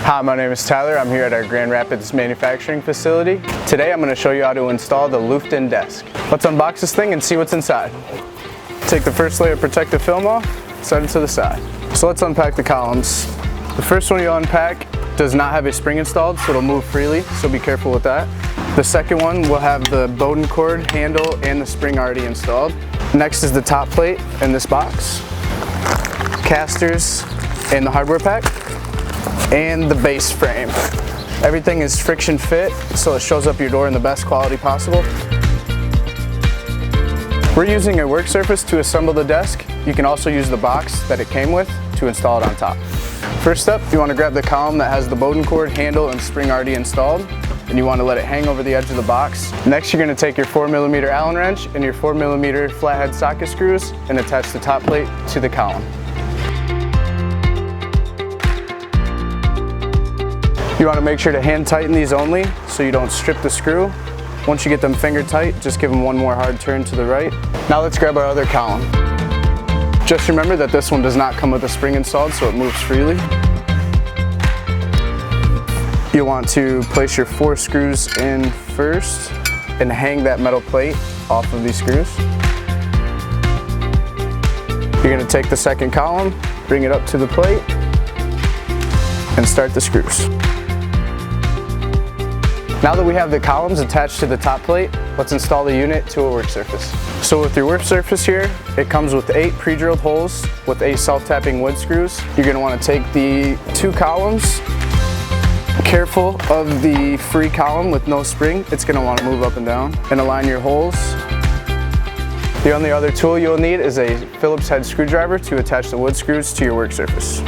Hi, my name is Tyler. I'm here at our Grand Rapids manufacturing facility. Today I'm going to show you how to install the Luften desk. Let's unbox this thing and see what's inside. Take the first layer of protective film off, set it to the side. So let's unpack the columns. The first one you unpack does not have a spring installed, so it'll move freely, so be careful with that. The second one will have the Bowden cord handle and the spring already installed. Next is the top plate in this box, casters and the hardware pack, and the base frame. Everything is friction fit, so it shows up your door in the best quality possible. We're using a work surface to assemble the desk. You can also use the box that it came with to install it on top. First up, you want to grab the column that has the Bowden cord handle and spring already installed, and you want to let it hang over the edge of the box. Next, you're going to take your 4mm Allen wrench and your 4mm flathead socket screws and attach the top plate to the column. You want to make sure to hand tighten these only so you don't strip the screw. Once you get them finger tight, just give them one more hard turn to the right. Now let's grab our other column. Just remember that this one does not come with a spring installed, so it moves freely. You'll want to place your 4 screws in first and hang that metal plate off of these screws. You're going to take the second column, bring it up to the plate, and start the screws. Now that we have the columns attached to the top plate, let's install the unit to a work surface. So with your work surface here, it comes with 8 pre-drilled holes with 8 self-tapping wood screws. You're going to want to take the 2 columns, careful of the free column with no spring. It's going to want to move up and down, and align your holes. The only other tool you'll need is a Phillips head screwdriver to attach the wood screws to your work surface.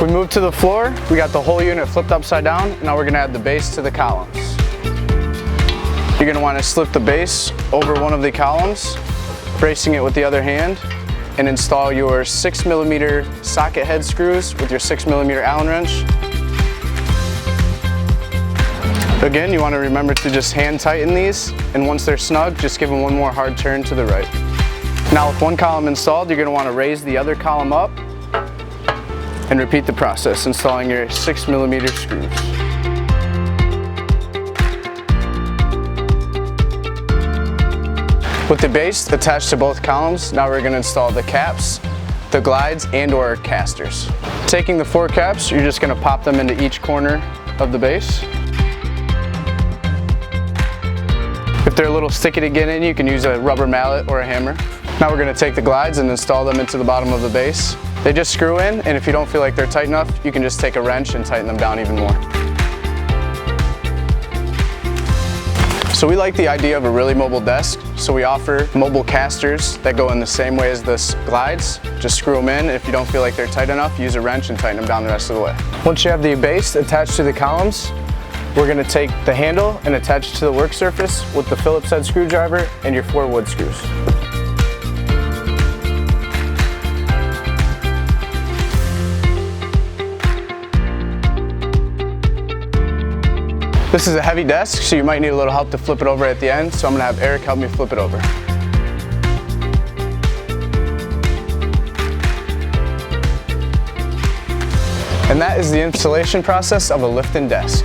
We move to the floor, we got the whole unit flipped upside down, and now we're going to add the base to the columns. You're going to want to slip the base over one of the columns, bracing it with the other hand, and install your 6mm socket head screws with your 6mm Allen wrench. Again, you want to remember to just hand tighten these, and once they're snug, just give them one more hard turn to the right. Now with one column installed, you're going to want to raise the other column up, and repeat the process, installing your 6mm screws. With the base attached to both columns, now we're going to install the caps, the glides, and/or casters. Taking the 4 caps, you're just going to pop them into each corner of the base. If they're a little sticky to get in, you can use a rubber mallet or a hammer. Now we're going to take the glides and install them into the bottom of the base. They just screw in, and if you don't feel like they're tight enough, you can just take a wrench and tighten them down even more. So we like the idea of a really mobile desk, so we offer mobile casters that go in the same way as the glides. Just screw them in, and if you don't feel like they're tight enough, use a wrench and tighten them down the rest of the way. Once you have the base attached to the columns, we're going to take the handle and attach it to the work surface with the Phillips head screwdriver and your 4 wood screws. This is a heavy desk, so you might need a little help to flip it over at the end, so I'm going to have Eric help me flip it over. And that is the installation process of a Luften desk.